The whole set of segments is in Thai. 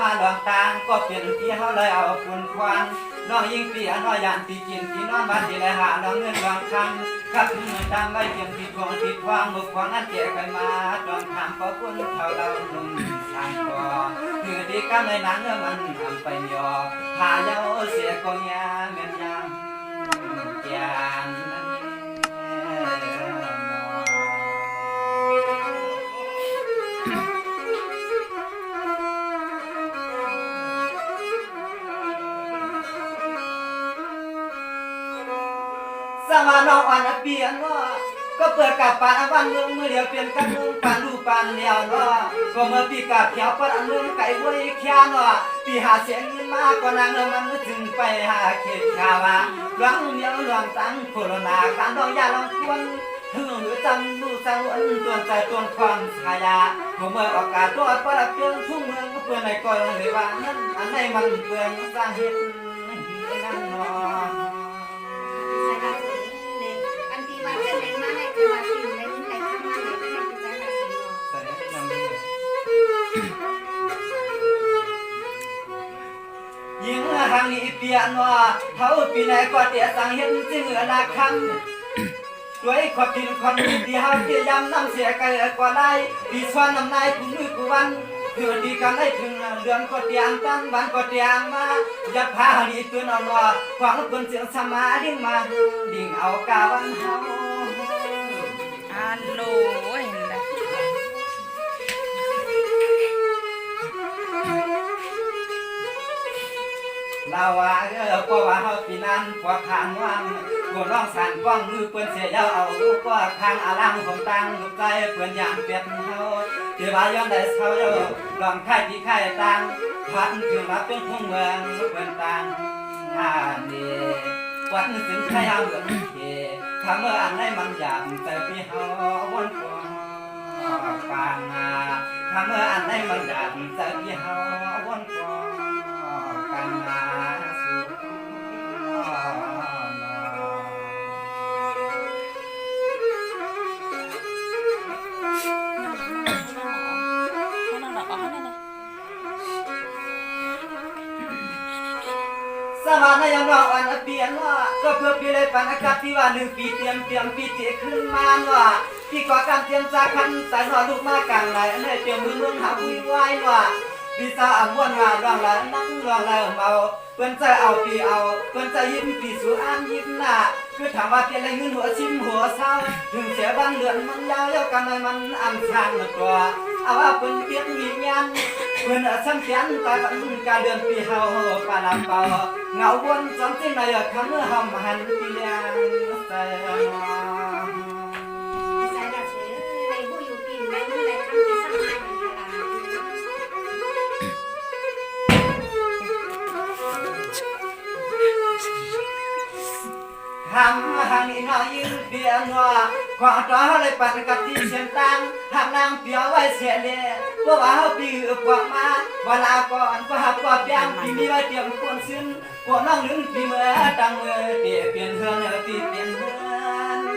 มาดวงตาก็เปลี่ยนที่เฮาเลยเอาคุณควันน้องยิ่งเปียน้อยยานตีกินที่นอนบ้านที่ไรหาน้องเงินดวงคำขับเงินตามไว้เพียงที่ทวงที่ทวงบุกควงนั่นเจ๊กันมาดวงคำเพราะคุณเท่าเราหนุ่มทางคอคือดีกันในนั้นมันทำไปยอพาเย้าเสียกองยาเมียนยามยานสมาน้องอ่อนเปลี่ยนว่าก็เปิดกับปานวันลุงมือเดียวเปลี่ยนกันลุงปานลูกปานเลี้ยวว่าก็เมื่อปีกับเขียวปานลุงไก่บวยแค่นว่าปีหาเสียงเงินมากกว่านางมันถึงไปหาเขตชาวาหลังเดียวหลังตั้งโคโรนาการต้องยาลองควนถึงหรือจำดูสาวอันตัวใจตัวความขายาก็เมื่อโอกาสตัวประเปลืองทุ่งเมืองก็เปลืองในก้อนเลยว่านั้นอันไหนมันเปลืองสร้างเหตุนั่นนอยิ่งทางนี้เปลี่ยนว่าเขาปีไหนก็เตี้ยสังเห็นจึงอนาคำด้วยขอบดินความดีที่เขาเตี้ยยำน้ำเสียไกลกว่าได้ดีสวนน้ำนายคุณมือกูวันคือดีกันได้ถึงเดือนก็เตียงตั้งวันก็เตียงมาอย่าพาหนีเพื่อนเอาว่าขวางเพื่อนเสียงสมาดิ่งมาดิ่งเอากาวันเฮาฮัลโหลเห็นไหมเราว่าเพราะว่าเฮาปีนั้นพอทางว่างกูน้องสั่นก้องมือเปิ้นเสียยาวเอาก็ทางอาลังของตังลูกใจเปิ้นอย่างเปียกเฮาที่ว่าย้อนได้เฮาลองค่ายที่ค่ายตังพันถึงมาเป็นทุ่งเมืองเปิ้นตังนี่วันถึงใครเอาเหมือนเกทำเมื่ออันไหนมันอยากแต่พี่เฮาวนกว่าปางทำเมื่ออันไหนมันอยากแต่พี่เฮาวนกว่ากันมาสู่สมาในยังรอวันเปลี่ยนว่าก็เพื่อปีเลยปันอากาศที่ว่า1 ปีเตรียมปีเจขึ้นมาว่าพี่ก่อการเตรียมจากคันแต่นอลูกมากลางไหลอันนี้เตรียมมือหาคุยไว้ว่าพี่สาวอ่ำวนว่าร้องแล้วนั่งร้องแล้วเมาเพิ่นจะเอาปีเอาเพิ่นจะยิ้มปีสู่อ่านยิ้มหน้าคือถามว่าเป็นอะไรเงินหัวชิมหัวเศร้าถึงเสียบ้านเรือนมันยาวกันให้มันอ่ำช่างตัวเอาว่าเพิ่นเปลี่ยนวิญญาณเพิ่นซ้ำเขียนตากันการเดือนปีเฮาปาลาเปาเงาวนจำจิ้มในคำเมื่อหอมหันปีเลี้ยงใส่ทำทางนี้น้อยยืนเบียนว่าขวางตัวเลยปันกับที่เชียงตังทำนางเปียวไว้เสียเลยพวกว่าเขาปีกว่ามาเวลาก่อนก็หักว่าเปียงที่มีไว้เตรียมควรซึ้งพวกน้องลึงปีเมื่อตังเมื่อเปียเปลี่ยนเฮือนปีเปลี่ยนเฮือน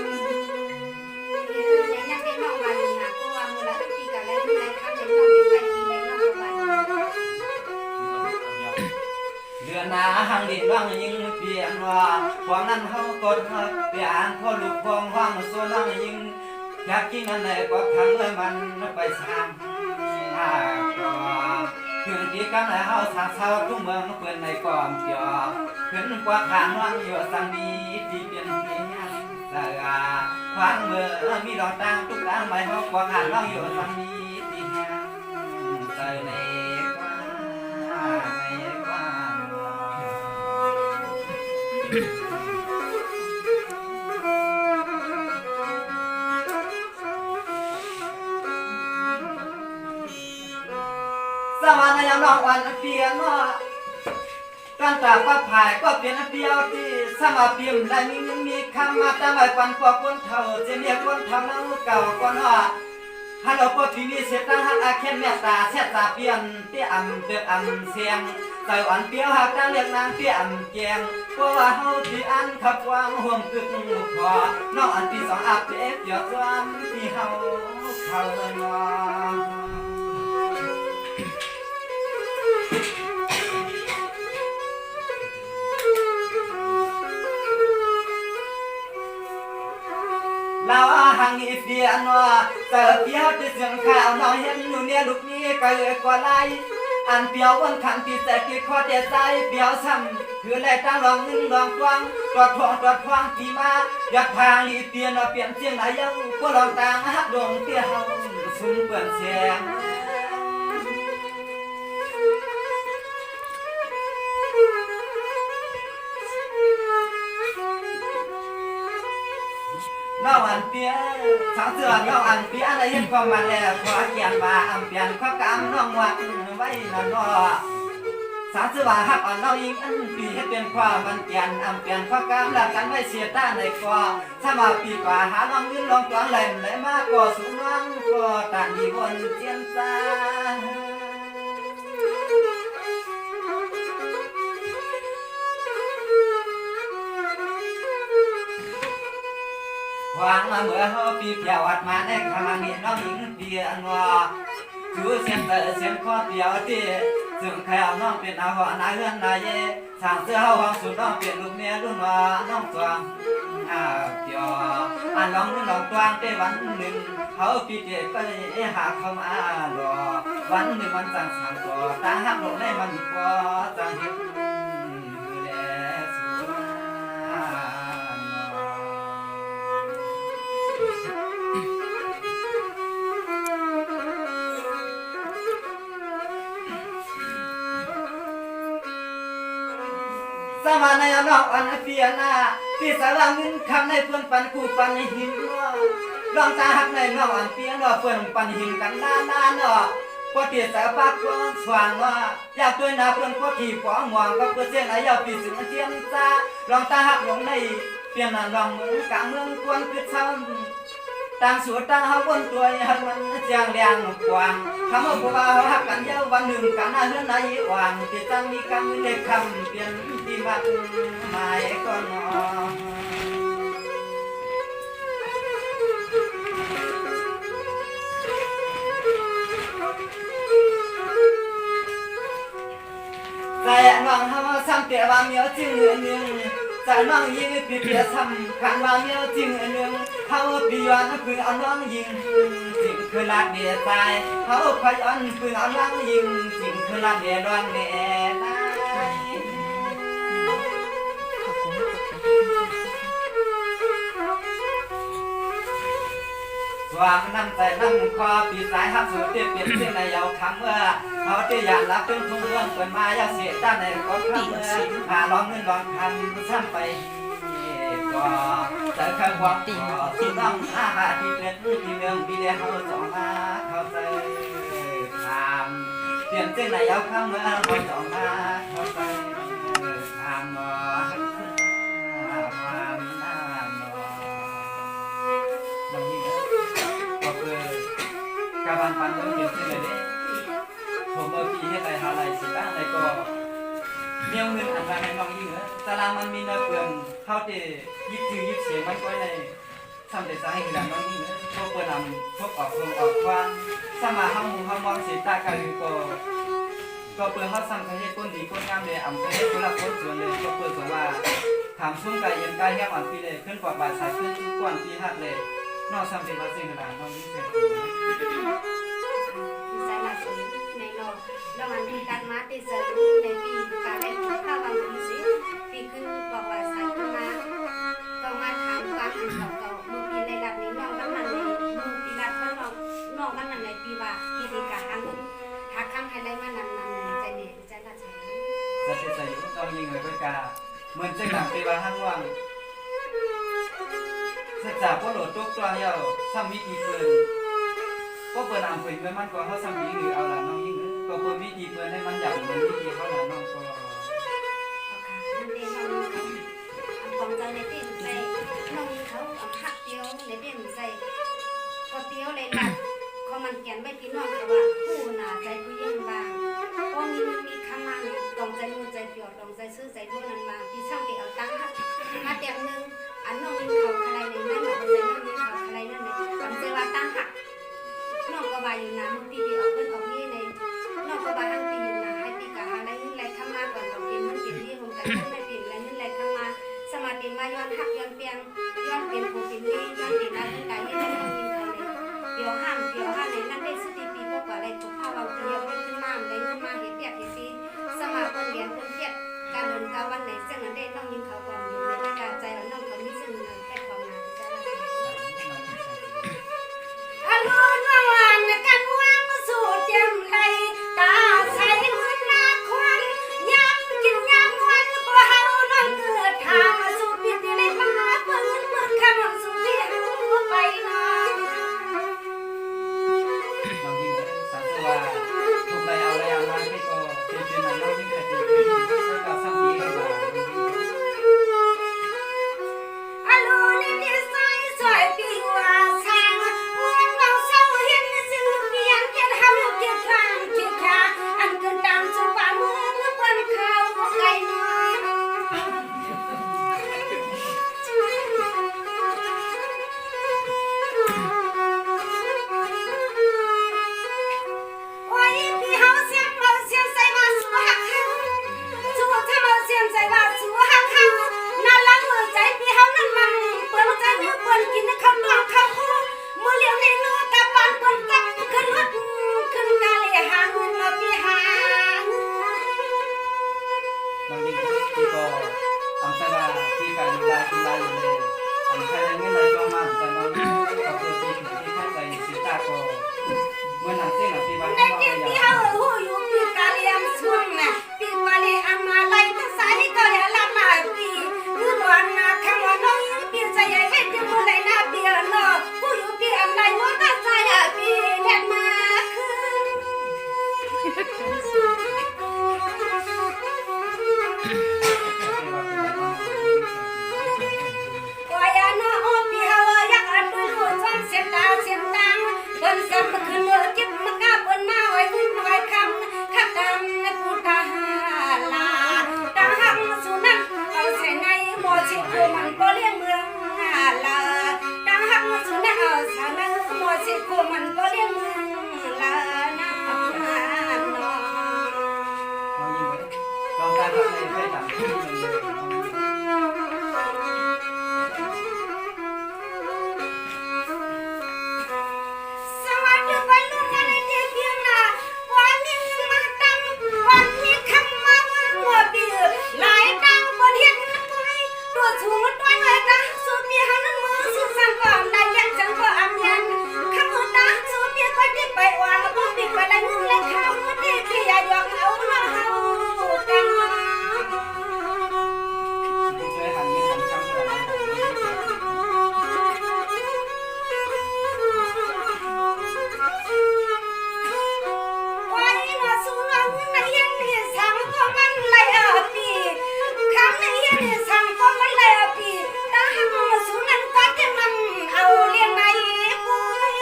เดือนหน้าหังดินว่างยิงเปลี่ยนว่าความนั้นเขากดเปลี่ยนพอลูกพวงว่างส่วนว่างยิงอยากกินอันไหนก็ทำเลยมันไปซ้ำคือที่กันไหนเขาสาวสาวทุ่งเมืองเพื่อนในกอมเกี่ยวขึ้นกว่าขางว่างอยู่สังมีที่เปลี่ยนเพียงสกาขวางเมื่อมีดอกตังทุกตังใบเขากว่าขางว่างอยู่สังมีที่แห้งใส่ในกว่าสวรรค์ยังนอกวันเปลี่ยนว่าการตากว่าผายก็เปลี่ยนเปลี่ยวที่สมาเปลี่ยนได้มีคำมาแต่ไม่ปันพวกคนเท่าจะเรียกคนเท่านั้นเก่าก่อนว่า ฮัลโหลปอทีวีเสียตั้งฮักอาเข้มเมตตาเสียตาเปียนเตี้ยเตี้ยเสียงใจอ่อนเปียวหักตั้งเรียกนางเตี้ยแจงเพราะว่าเฮาที่อันขับวางห่วงกึกพอน้องอันที่สองอับเล็บหยอดซ้ำที่เฮาเข้านอนเราหังอีเดียนว่าเจอเปียวที่เสียงข่าวน้องเห็นหนูเนี่ยลูกนี้ก็เลยกว่าไรอันเปียววันขันที่แต่ที่ข้อเดียใจเปียวซ้ำคือแลตั้งลองนึ่งลองตวงตรวจควางที่มาอยากพางอีเดียนเปลี่ยนเสียงไหนยังก็ลองต่างฮักดวงเตี้ยเฮาสุ่มเปื่อนเสียงน้องอันเปียสาวเสือน้องอันเปียได้เห็นความมันแล้วขอเขียนว่าอันเปียนข้อกำน้องวัดไว้นั่นเนาะสาวเสือฮักอ่อนน้องยิงอันปีให้เป็นความมันเปลี่ยนอันเปลี่ยนข้อกำแล้วกันไว้เสียต้าในกอถ้ามาปีกว่าหาน้องยืนลองจวนแหลมไหลมากก็สูงน้องก็ต่างมีวนเจียนซาวางมาเมื่อเฮาปีเปียวัดมาในคำนี้น้องหญิงเปียนว่าถือเสียงเสียงข้อเปียวที่ซึ่งใครเอาน้องเป็นอาหอนายเฮือนนายเย่สร้างเสื้อเฮาหวังสุดน้องเป็นลูกเมียรุ่นว่าน้องตวงเปียวอันลองนึงลองตวงได้วันหนึ่งเขาปีเจก็เลยหาเข้ามาหล่อวันหนึ่งมันสั่งสามต่อตาหักลงในมันก็จังเห็นดูแลสุสมาในน้องอันเปียนาที่สาวเงินคำในเพื่อนปันคู่ปันหินลองตาหักในน้องอันเปียนเพื่อนปันหินกันนานพอเตียสาวปากกว้างสว่างอยากด้วยนาเพื่อนพอที่ปองมองก็เพื่อเสียงไหนอยากปีสึงเทียนตาลองตาหักลงในเปลี่ยนลองเมืองกลางเมืองกวนคือเช่าต่างสูตรต่างเฮาบนตัวหักมันเจียงแรงกว้างคำว่าพวกเราหักกันเยอะวันหนึ่งกันหน้าเฮือนไหนว่างที่ตั้งมีกันเล็กคำเปลี่ยนที่วัดหมายก็นอใจน้องเฮาซ้ำเปียว่าเมียวจึงหนึ่งใจน้องยิงปีเปียซ้ำกันว่าเมียวจึงหนึ่งเขาปีย้อนพึ่งเอาน้องยิงจริงคือลาดเดียตายเขาพย้อนพึ่งเอาน้องยิงจริงคือลาดเดียดวงเดียตายสว่างน้ำใจน้ำคอปีสายหักสุดเตี้ยเปลี่ยนเส้นในยาวคำเมื่อเขาเตี้ยอยากรับเป็นทุ่งเรื่องเปิดมายาเสียด้านในก็คำเมื่อหาลองเงินลองคำซ้ำไปก็แต่ข้างวัดก็สุดน้องอาหาที่เป็นที่เมืองปีเดียวเขาสองมาเข้าใจทำเปลี่ยนเส้นในยาวคำเมื่อเขาสองมาเข้าใจทำกาบันปันต้องเก็บที่ไหนดิผมเอาปีให้ไปหาอะไรสิบ้างอะไรก็เมียวเงินอันมาให้น้องยิ่งเหรอตารางมันมีเนื้อเปลือกเข้าเตะยิบจือยิบเสียงมันก็ในทำแต่สายให้หลังน้องยิ่งเหรอพวกเปิดนำพวกออกลงออกควันสมาห้ามมุงห้ามมองเสียตาการก็เปิดเขาสั่งให้คนดีคนงามเลยอ่ำให้คนละคนส่วนเลยก็เปิดบอกว่าถามช่วงไก่ยังไก่แค่อ่อนปีเลยขึ้นกว่าบาทสายขึ้นทุกวันปีหักเลยนอกซ้ำเสียภาษีขนาดน้องยิ่งเสร็จใส่ละสีในโลกแล้วมันมีการมาติดเสริมในปีการได้ข้าวบางปีสิปีขึ้นบอกว่าใส่ขึ้นมาต้องมาถามการอันเก่าๆมือปีในระดับนี้น้องกันนั่นในมือปีระดับน้องกันนั่นในปีว่าปีดีการอันนู้นทักคำให้ได้มานำในใจเนี่ยใจละแฉจะเสียใจอยู่ต้องยิงเลยด้วยกาเหมือนจะหนังปีว่าห้างว่างสัจจะพวกโหลดตุกตัวเยาซ้ำวิธีเปิดก็เปิดอ่ำเปิดเมื่อมันก็เขาซ้ำวิหรือเอาละน้องยิ่งก็เปิดวิธีเปิดให้มันอย่างเหมือนวิธีเขาละน้องก็มันเองเราปองใจในเปลี่ยนใจน้องเขาหักเดียวในเปลี่ยนใจก็เตี้ยวเลยหลักของ มันแกนไว้พี่น้องก็ว่าผู้หนาใจผู้ยิ่งบางก็มีคำมันตรงใจมือใจเปียวตรงใจซื้อใจพวกนั้นบางพี่ช่างที่เอาตั้งมาเตียงนึงอันน้องยิงเขาใครในนั่นหรอกใจน้องยิงเขาใครนั่นเลยอันใจว่าตั้งหักน้องก็ว่าอยู่นะพี่ที่เอาเพิ่นเอาพี่ในน้องก็ว่าหันปีอยู่นะให้ปีกะหาได้เงินไรข้ามาก่อนเราเป็นมันเป็นที่รวมกันไม่เป็นไรเงินไรข้ามาสมาธิมาย้อนหักย้อนเปียงย้อนเป็นผู้เป็นนี่ย้อนเป็นอะไรใดให้ได้น้องยิงเขาเลยเดี๋ยวห้ามในนั่นได้สติปีพวกว่าได้ทุกข้าวเราเดียวได้ขึ้นมาได้ขึ้นมาเห็นเปียกเห็นซีสมาเพิ่นเรียนเพิ่นเทียดการเดินการวันไหนเส้นนั้นได้น้องยิงเขาก่อนอยู่ในกาใจแล้วน้องเขามีซึ่งนั้นเป็นความงามใจละอรุณวันกันวางสู่เจียมไหลตาใสเหมือนนาควันยามกินยามวันก็เฮาน้องเกิดทางสู่เปียกที่ได้มาเพิ่นคำสู่ที่เฮาไปนาน้องยิงสามตัวทุกใดเอาอะไรเอามาให้ก็เป็นนั้นน้องยิงแต่เป็นก็สักทีก็มาอรุณที่ใสสวยปีว่าแสงเมืองเราเศร้าเห็นซึ่งเพียงเพียงทำเกียรติข้างเกียรติขาอันเกินตามสู่ป่าเมืองเปิ้นเขาไกลน้อยโอ้ยพี่เฮาเสียงเราเสียงใส่มาสู่หักหักสู่ถ้าเราเสียงใส่ว่าสู่หักหักน่ารักมือใจพี่เฮานั่นมันเปิ้นใจมือเปิ้นกินคำนองคำคู่มือเลี้ยวในเนื้อกับปานเปิ้นกับขึ้นรถขึ้นกาเลยหาเงินมาพี่หาน้องยิงที่ก็ทำใช่ว่าที่การกินได้อยู่เลยอันใครได้เงินเลยก็มาแต่น้องยิงก็คือที่เข้าใจสิตาก็เมื่อหนังเส้นหนังที่บ้าน ในเกียรติเฮาหูอยู่ปีกาเลียมช่วงน่ะปีกาเลียอามาไล่ทั้งสายก็อย่าละมาปีมือวันน่ะคำว่าน้องยิงปีใจใหญ่เฮ็ดอยู่มื้อใดน่ะปีเนาะผู้อยู่ปีอันใดบ่น่าใจอ่ะปีแล่นมาว่าอย่าเนาะโอ้ปีเฮาอยากอันด้วยหัวใจเสียงดาวเสียงดังเพิ่นสับขึ้นเมื่อคิดมากะเพิ่นมาไว้ขึ้นไว้คำคักดำผู้ทหารลาตาหักสุนัขเอาใส่ในหม้อสิโคมันก็เลี้ยงเมืองลาตาหักสุนัขเอาใส่ในหม้อสิโคมันก็เลี้ยงเมืองลานะน้อง น้องยิงลองการทำในเพื่อจับที่มันเลยสวัสดีวันลุงวันเดียเพียงนะวันนี้มาตั้งวันนี้คำมาว่าหัวปีหลายตั้งบนเห็นไว้ตัวสูงตัวใหญ่ตาสูบเบียร์หันมือสูบสั่งก่อนได้ยังจังก็อันยันคำว่าตาสูบเบียร์ก็ที่ไปวางปุ๊บปิดไปได้เงินเลยเขาที่พี่ยายอกเอาเนาะเขากัน ช่วยหันเงินหันคำสลับไว้หน้าสูงน้องในยังนี่สั่งก็มันเลยปีคำในยังนี่สั่งก็มันเลยปีตาหังสูงนั้นก็จะมันเอาเลี้ยงในปุ้ย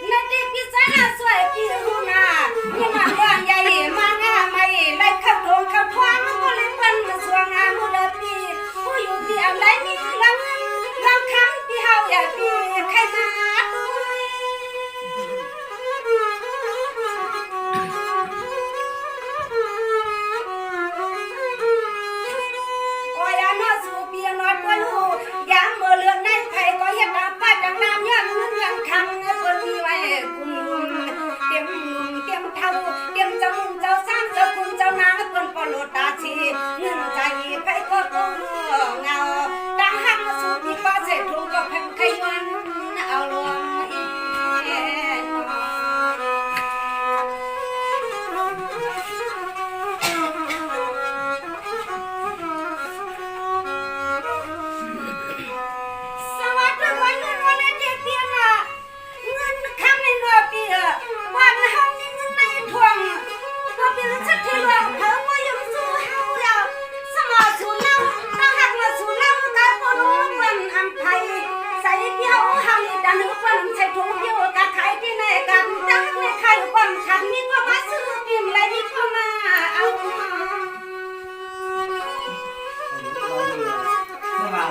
นาทีพิษณาสวยปีหูนานี่มาเรื่องใหญ่มางาไม่ไล่ขับโดนขับทวางก็เลยเป็นมาสวงงามมุดปีผู้อยู่ที่อะไรมีลังลังคำที่เฮาอย่าปีใครมาด้วยโอ้ยอันน่าสูบเบียร์น้อยกว่าลูกยามเมื่อเลือนในไผ่ก็ยัดน้ำป้าจังน้ำยังเงินยังคำเงินคนมีไว้กุมเตรียมเตรียมเท่าเตรียมเจ้ามุนเจ้าสร้างเจ้าคุณเจ้านางคนปลดตาชีเงินใจไผ่ก็ต้องเงาตาหักสูบที่ป้าเสร็จทุกก็แผ่นไขวันเอาลงอีสวัสดีวันนี้วันนี้เจ็บเปียนะเงินคำในเนื้อเปียวันเฮานี่เงินในทวงว่าเปียชักที่หลอกเธอว่ายังสู้เฮาอย่า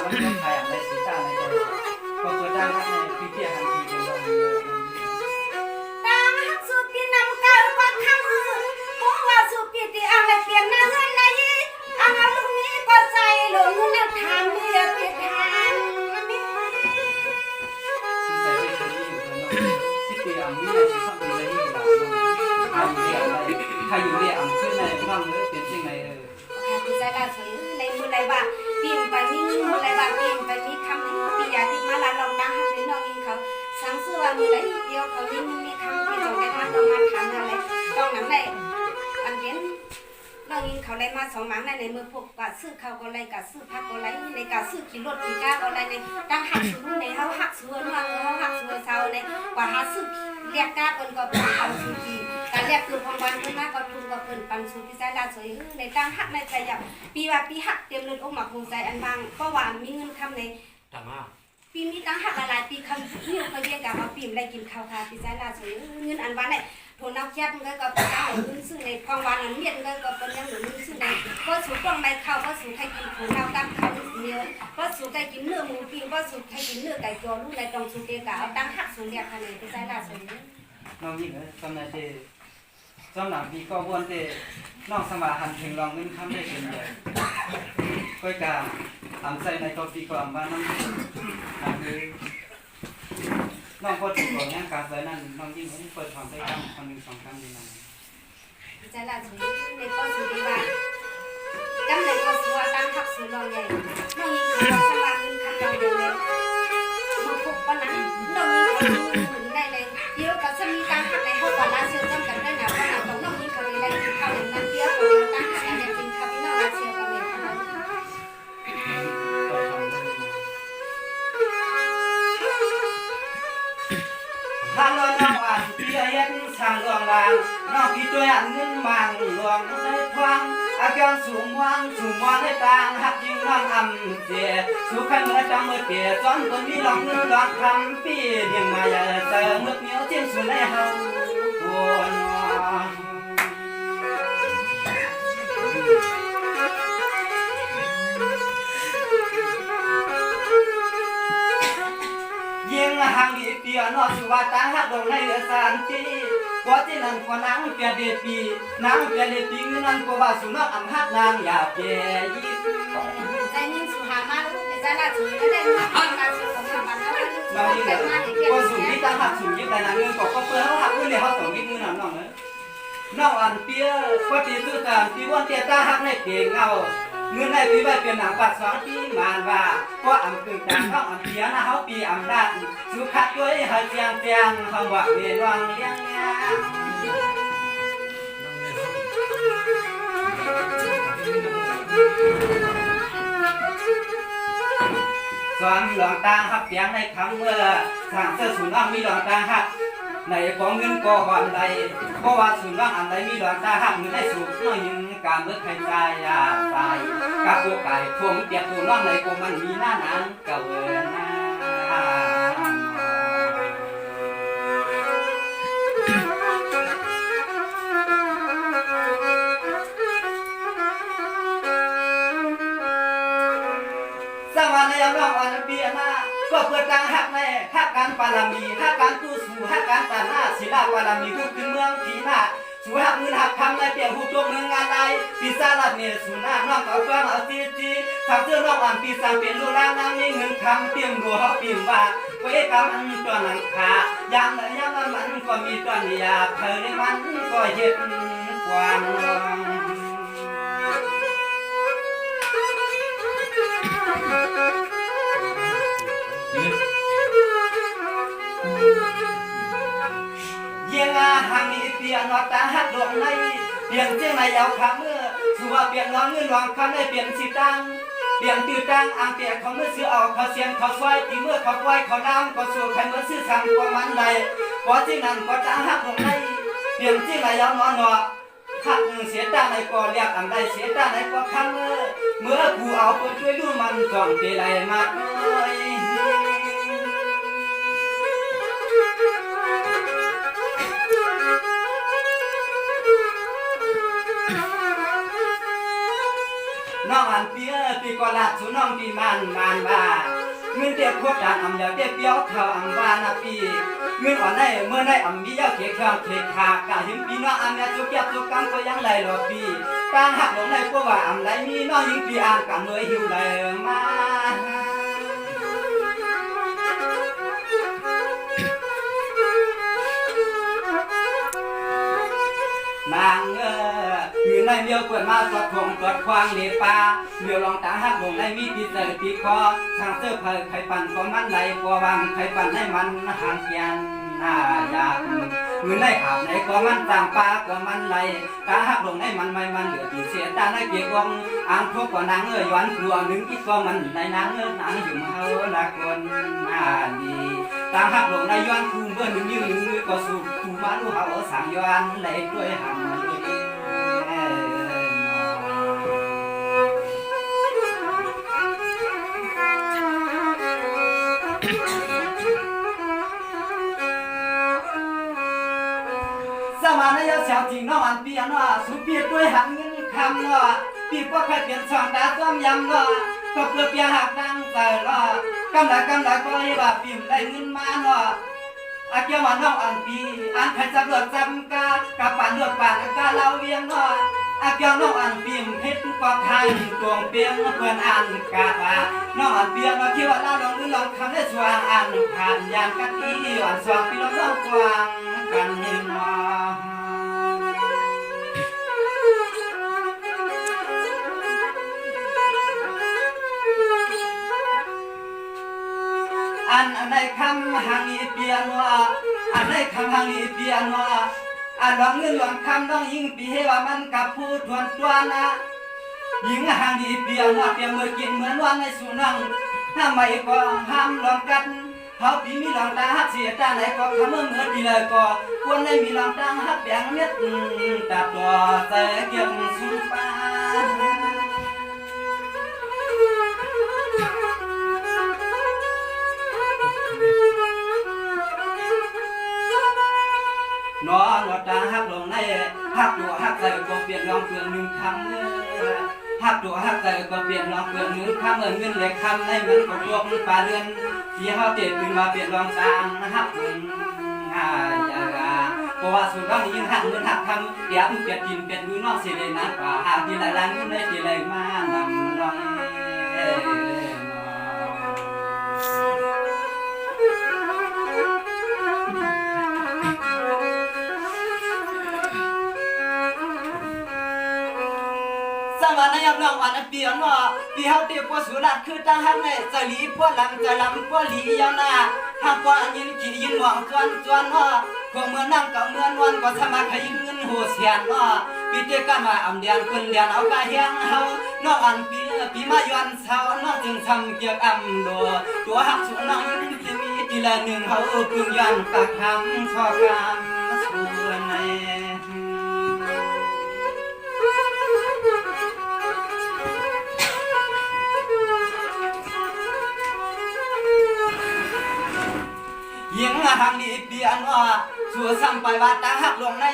วันนี้ใครอ่ะในสีตาในตัวก็เปิดดังในพี่เตี้ยหันทีเป็นเราเยอะ ตาหักสุปีนำเก่ากว่าคำอื่นเพราะว่าสุปีที่อ่างเลยเปลี่ยนหน้าเงินในยี่อ่างลูกนี้ก็ใส่หลงเงินทางเมียเปลี่ยนทางนี่ สิใส่ไปคนนี้อยู่กันเนาะสิปีอ่ำมีอะไรสิสักปีเลยนี่ก็ได้ใครอยู่เรียอ่ำขึ้นในน้องเลยเป็นยังไงที่ใจละสวยในมือไรบ้าปีนไปมีมือไรบ้าปีนไปมีคำหนึ่งปียาที่มาลาลองดังหักในน้องยิงเขาสังเสื้อมือไรเดียวเขายิ่งมีคำที่จงได้มาต้องมาทำอะไรต้องนั้นเลยอันเย็นน้องยิงเขาเลยมาสองหมังในมือพวกกาซื้อเขาก็ไรกาซื้อพักก็ไรในกาซื้อขี่รถขี่ก้าก็ไรในดังหักสูงในเขาหักสวนว่าเขาหักสวนเสาในกว่าหาซื้อเรียกก้าคนก็เป็นเขาสุกีการเรียกคือพองวันขึ้นมาก็ทุนก็เพิ่นปันสุที่ใจลาสวยในดังหักในใจอยากปีว่าปีหักเตรียมเงินอกหมักคงใจอันบางเพราะว่ามีเงินคำใน ต่างมาก ปีมีตังหักหลายปีคำนิ้วเขาเรียกกับมาปีมได้กินข้าวค่ะปีใจลาสวยเงินอันวันเนี่ยโทนเอาแคบมันก็เป็นยังหนุนซื้อในพองวันอันเมียนก็เป็นยังหนุนซื้อในก็สูกล้องในข้าวก็สูให้กินผงข้าวตั้งข้าวเนื้อก็สูให้กินเนื้อหมูปิ้งก็สูให้กินเนื้อไก่ตัวลูกในตรงสูเตียกะเอาตั้งหักสูเรียกค่ะในปีใจลาสวย น้องยิ่งเลยสำนักเตสำนักพี่ก็วนเตน้องสมาหันถึงลองนึงคำได้เป็นใหญ่ก้อยกาอ่ำใส่ในกาแฟก็อ่ำบ้านน้องนั่นคือน้องก็ถูกบอกงั้นการใส่นั่นน้องยิ่งเปิดความได้คำคนหนึ่งสองคำดีนะ ใจละสวยในก็สูดีว่าจำเลยก็สัวตั้งหักสูรอใหญ่น้องยิงเขาสมาเงินคำเราอย่างเลยมาพบวันนั้นน้องยิงเขาหมุนได้เลยเดี๋ยวก็จะมีตั้งหักในเขาก่อนลาเซียวจำกันได้นะว่าหนังของน้องยิงเขาเลยได้กินข้าวอย่างนั้นเดียวเขาเดียวตั้งหักในกินข้าวพี่น้องลาเซียวเขาเลยเท่านั้น ทางเราน้องอ่านเพียเย็นช่างหลวงลางน้องพี่ตัวอันเงินมังหลวงในทวงอาการสูงวางให้ต่างหักยิ่งน้องอ่ำเสียสู้ขันเมื่อจังเมื่อเปียจอนคนมีหลอกเงินหลอกคำปีเดียงมาอย่าเจอเมื่อเหนียวเจียงสุดในเฮาหัวนยิงห่างดีเปียนอสุวาตาหักลงในเรือสานตีกว่าที่นั่นกว่านางเปียเดปีนางเปียเดปีเงินนั้นกว่าสุนัขอ่ำหักนางอย่าเปียยิบ ใจนิ่งสุหามาลูกใจละสวยได้มาลาเซียวของเราบ้านเรา เราที่ไหนก็สูงที่ตั้งหักสูงยิ่งแต่นางเงินก็เพื่อเขาหักเงินเลยเขาส่งยิ่งเงินน้องเลยน้องอันเปียกว่าที่สุดการที่วันเตียตาหักในเปียเงาเงินในปีใบเป็นหนังปัดสองปีมานว่าก็อ่ำตึงต่างเขาอ่ำเปียนะเขาปีอ่ำได้สุขัดด้วยหาเจียงเตียงคำว่าเวียนวังเลี้ยงยาสอนหลวงตาหักเปียงในคำเมื่อทางเสื้อสูงอ่ำมีหลวงตาหักในของเงินก็หอนใดเพราะว่าสูงอันใดมีหลวงตาหักเงินได้สูงน้อยยิงการเมื่อใครตายยาตายกับตัวไก่พวงเปียกตัวน้องในก็มันมีหน้าหนังเก่าเอินสวรรค์ในยามร้องอันเปียนาก็เปิดทางหักในหักการปารามีหักการตู้สู่หักการตาหน้าศิลาปารามีทุกขึ้นเมืองทีหน้าสู่หักเงินหักคำในเปียหูจงเมืองงานใดปีศาจเนี่ยสู่หน้าน้องเอาฟังเอาจีทำเสื้อน้องอ่านปีศาจเป็นลูลานางมีเงินคำเตรียมรัวเขาปีมว่าไว้กำอันตัวนั้นขายามไหนยามนั้นมันก็มีตัวนี้ยาเธอในมันก็เห็นความ ยังห่างนี้เปียนอตาหักดวงในเปลี่ยนเจียงในเอาขาเมื่อสัวเปลี่ยนน้องเงินวางคำในเปลี่ยนสิตังเปลี่ยนตื่นตังอ่างเปียเขาเมื่อซื้อออกเขาเสียงเขาสวยที่เมื่อเขาไหวเขาน้ำก็สู้ใครเมื่อซื้อทำกว่ามันใดก็จริงนั่นก็ตาหักดวงในเปลี่ยนเจียงในเอานอนหนอหักเสียตาในก็เรียกอันใดเสียตาในก็คำเมื่อกูเอาไปช่วยดูมันก่อนเตะไหลมาเลยน้อง อันเปียปีกว่าลาดสู่น้องปีมันว่าเงินเด็กพวกด่านอำยาเด็กเปียวเขาอำวานาปีเงินอ่อนได้เมื่อได้อำมีเย้าเขกเครื่องเขกขากะหิมปีน้องอำยาจุกยับจุกกังก็ยังไหลหลอดปีกลางหักลงในพวกว่าอำไหลมีน้องยิงปีอ่างกะเมื่อหิวไหลมานางอยู่ในเมียวเปิดมาสอดคงตรวจควางเลปาเมียวลองตาหักลงในมีตีเตอร์ตีคอทางเสื้อผ้าไข่ปั่นก็มันไหลกัววางไข่ปั่นให้มันห่างเกียนอยากเงินได้อาบในก็มันต่างปลาก็มันไหลตาหักลงในมันไม่มันเหลือตีเสียตาในเกี่ยววงอ่างทุกก็นางย้อนกลัวหนึ่งที่ก็มันในนางนางอยู่เฮาละคนดีตาหักลงในย้อนคู่เมื่อหนึ่งยืนมือก็สูบคู่มาลูกเฮาสามย้อนไหลด้วยหางสมานายเสียวจริงน้องอันเปียนว่าสุเปียด้วยหันเงินคำเนาะปีกว่าใครเปลี่ยนช่องตาต้มยำเนาะก็เพื่อเปียหักดังใจเนาะกำลังก็ให้ว่าปีมได้เงินมาเนาะอาเกี่ยวว่าน้องอันปีอันใครจะเลือกจำกากับป่านเลือกป่านกาเราเวียงเนาะอาเกี่ยวน้องอันปีมเพชรก็ไทยดวงเปียงเพื่อนอันกาบาน้องอันเปียงมาคิดว่าเราลองลองคำได้สว่างอันผ่านยานกันที่อ่อนสองปีเราเล่ากว้างกันเนาะอันในคำหางอีเปียนว่าอันในคำหางอีเปียนว่าอันหลวงเงินหลวงคำต้องยิงปีให้ว่ามันกับผู้ทวนตัวนะยิงหางอีเปียนว่าเปียมือกินเหมือนว่าในสุนังถ้าไม่ก็ห้ามลองกันเขาปีมีลองตาหักเสียตาไหนก็ทำเมื่อดีเลยก็ควรได้มีลองตาหักแบงเม็ดตัดตัวแต่เกี่ยงสุปานอนว่าตาหักลงในหักตัวหักใจก็เปลี่ยนลองเปลี่ยนหนึ่งคำหักตัวหักใจก็เปลี่ยนลองเปลี่ยนหนึ่งคำเงินเหล็กคำในมันก็ตัวมันปลาเรือนที่เขาเจ็บขึ้นมาเปลี่ยนลองตางหักเพราะว่าส่วนเรายิ่งหักเงินหักคำเดี๋ยวเปลี่ยนกินเปลี่ยนมือนอกเสียเลยนะกว่าหากที่หลายเงินได้ที่ไรมานำน้อยสมานายน้องอันเปียนว่าปีเฮาเตียกว่าสุรัตคือตั้งหักในจะหลีพวกลำจะลำพวกหลียาวนาหากว่ายินขี้ยินหวังจวนว่าก็เมื่อนั่งก็เมื่อนวันก็สมัครให้เงินหัวเสียนว่าปีเดียกันมาอำเดียนคนเดียนเอากะเฮียงเฮาน้องอันปีมาย้อนเช้าน้องจึงทำเกี่ยวอำดัวตัวหักสุน้องยินจะมีทีละหนึ่งเฮาพึ่งย้อนตักทำข้อกรรมส่วนในยิงหางดีเปียนว่าสัวซ้ำไปว่าตาหักลงใน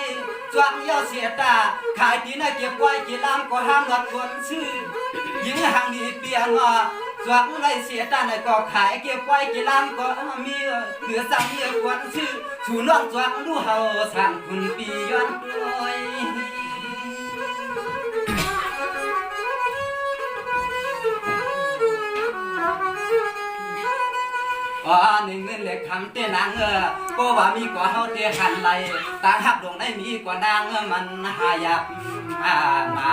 จวนเย้าเสียตาขายตีน่ะเก็บไว้กี่ลำก็ห้ามหลดคนซื้อยิงหางดีเปียนว่าจวนไรเสียตาน่ะก็ขายเก็บไว้กี่ลำก็มีเหลือซ้ำเยอะคนซื้อสู่น้องจวนดูเฮาสั่งคุณปีย้อนด้วยในเงินเหล็กคำเต้นางก็ว่ามีกว่าเฮาเตะหันไหลตาหักดวงได้มีกว่านางมันหายับมา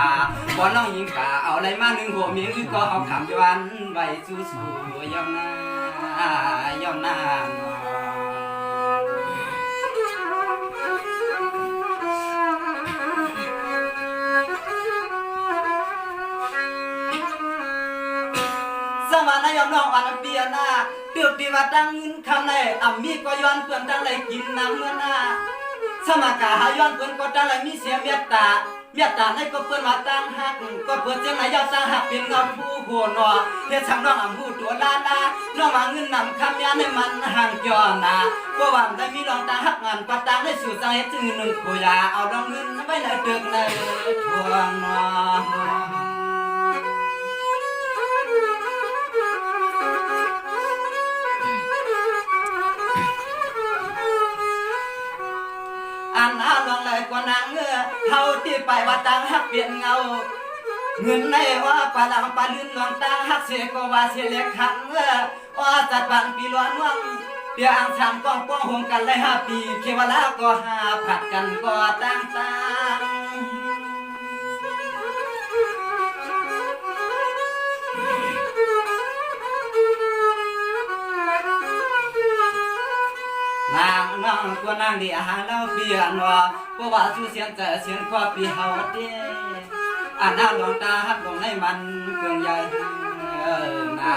บ่น้องยิงกะเอาอะไรมาหนึ่งหัวเมียก็เอาขำจวนไว้สู้ๆยอมหน้ายอมหน้าสมานายน้องอันเปียนาเดือบดีว่าตั้งเงินคำในมีก็ย้อนเพื่อนตั้งไรกินน้ำเมื่อนาสมากาหาย้อนเพื่อนก็ตั้งไรมีเสียเมียตาในก็เพื่อนมาตั้งหักก็เพื่อนเจ้าไหนยอดตั้งหักเป็นเงาผู้หัวหนอเรียกช่างน้องผู้ตัวลาน้องมาเงินนำคำยาในมันห่างจอนาก็หวังได้มีรองตาหักงานปัดตั้งได้สู่ใจจึงหนึ่งโคยาเอาดองเงินไว้ในเดือกในทวงนอ เขาที่ไปว่าต่างหักเปลี่ยนเงาเงินในว่าปลาหลังปลาลื่นน้องต่างหักเสียก็ว่าเสียเล็กขังว่าจัดบังปีล้วนว่างเดี๋ยวอ่างทางป้องป้องห่วงกันเลย5 ปีเขวลาก็5ผัดกันก็ต่างนางน้องตัวนางดีอาหารเราเปลี่ยนว่าเพราะว่าสู้เสียงแต่เสียงคว่าปีเฮาเด้อ่านน้ำดวงตาฮักลงในมันเกลืองใหญ่นา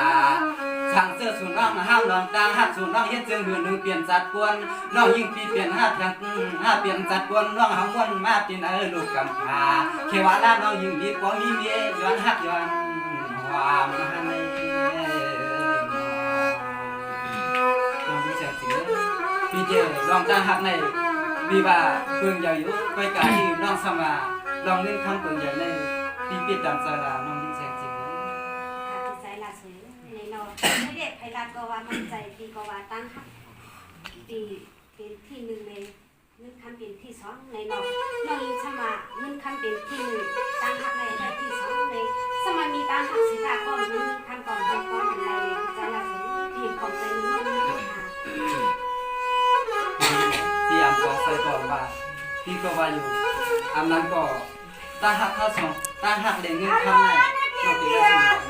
ช่างเสื้อสูนน้องห้ามดวงตาฮักสูนน้องเฮ็ดเจิงหือหนึ่งเปลี่ยนจัดกวนน้องยิ่งปีเปลี่ยน5 เพียง5 เปลี่ยนจัดกวนน้องหำวนมาเป็นลูกกำพร้าเขวลาน้องยิ่งดีกว่ามีเมียย้อนฮักย้อนความหันน้องเสียงสิพี่เจลองตาฮักในวีว่าเบิ่งใหญ่อยู่ไปกาที่น้องสมาลองเล่นคำเบิ่งใหญ่ในปีเปียดังสาราน้องยิ่งแสงจริงใจละสวยในนอกไม่เด็กไพรัตก็ว่ามั่นใจปีก็ว่าตั้งหักปีเป็นที่1เลยเงินคำเป็นที่2ในนอกน้องยิงชมาเงินคำเป็นที่1ตั้งหักในที่2เลยสมัยมีตั้งหักสิตาก่อนเงินคำก่อนเป็นก้อนเป็นไรเลยใจละสวยเปลี่ยนของใจน้องนี่ค่ะที่อำก็ใส่ก่อนว่าพี่ก็ว่าอยู่อำนั้นก็ตาหักข้าวสองตาหักเลยเงินคำในน้องตีได้สิ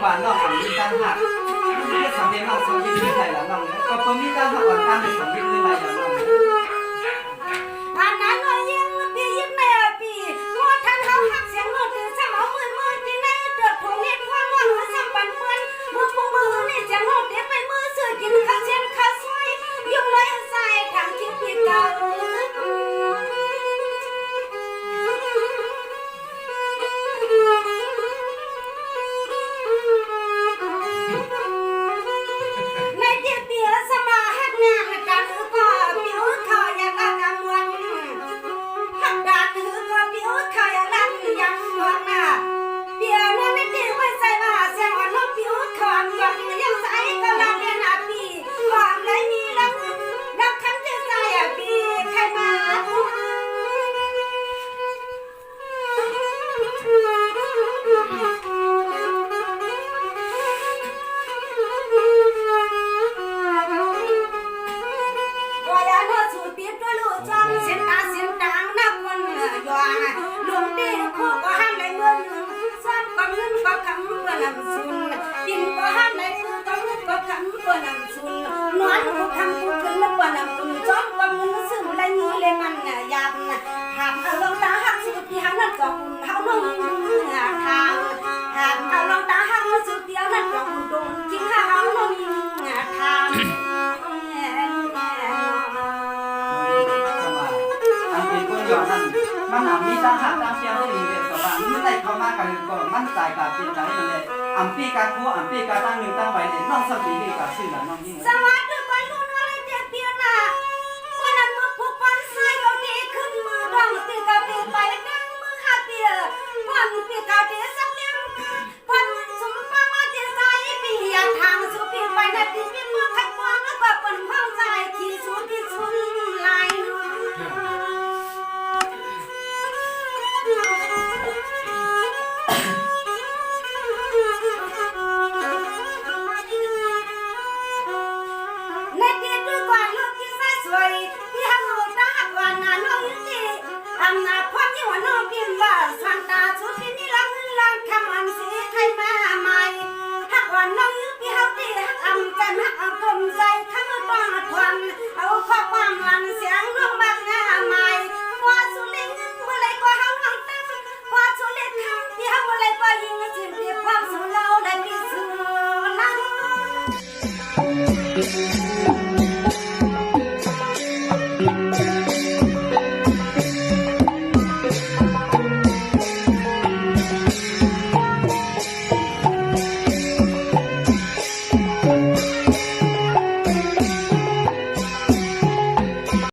บ้านน้องของมีการหักที่สำเร็จน้องสมยินดีใจแล้วน้องก็เพิ่มมีการหักก่อนการเป็นสมยินดีใจแล้วน้องอันนั้นก็ยิ่งปียิ่งในปีพอท่านเขาหักเสียงโน้ตสมองมือที่ในเดือดผงเน็ตความหวังสัมปันมือนี่เสียงโน้ตเด็ดไปมือเสือกินข้าวเชียนข้าวซอยยุ่งเลยใส่ทางคิดผิดเก่าในเดียสมาหักหน้ากันก็ เสียนตาเสียนตังนักวันยองลุงตีคู่ก็ห้ามในเมืองซ้ำก็เงินก็คำก็นำซุนกินก็ห้ามในมือก็เงินก็คำก็นำซุนนวลก็คำก็ขึ้นแล้วก็นำซุนจ้องก็เงินซึมไรมือเลยมันยามหามเอาลงตาหักสุดที่หันนั่นก็คุณเขาลงทางหามเอาลงตาหักสุดที่หันนั่นก็คุณโดนทิ้งเขาลงทาง อันเป็นคนย้อนนั้นมันอาจมีตั้งหักตั้งเสียงที่เรียนกับว่ามันได้เข้ามากันก็มันใจกับเป็นใจนั่นแหละอัมปีการคู่อัมปีการตั้งหนึ่งตั้งไว้เนี่ยน้องสติดีกับชื่อละน้องยิ่ง สวัสดีคนรุ่นอะไรเจ็บเปียนะวันนั้นมือผูกพันสายเราดีขึ้นมือดองปีกาเปียไปดังมือหาเปียวันปีกาเปียสักเลี้ยงวันสมปามาเจใจปียทางสุปีไปนะปีปีมือขัดขวางแล้วก็เป็นห้องใจขี่สุดที่สุดลายน้องในเดือนด้วยกว่าลูกที่สวยที่หักหัวตาก่อนน้าน้องยิ่งอำนาจพ่อที่ว่าน้องพิมพ์ว่าสันตาสุดที่นี่ลังลังคำอันสีใครมาใหม่หักว่าน้องยิ่งพี่เฮาที่หักอำกันหักเอากลมใจข้ามือป้องทวนเอาข้อความวันเสียงน้องบางงาใหม่ว่าสุรินเมื่อไรก็เฮาหังตั้งว่าสุรินคำที่เฮาเมื่อไรก็ยิ่งจิ้มที่ความสุขเราได้พิสูจน์นั้น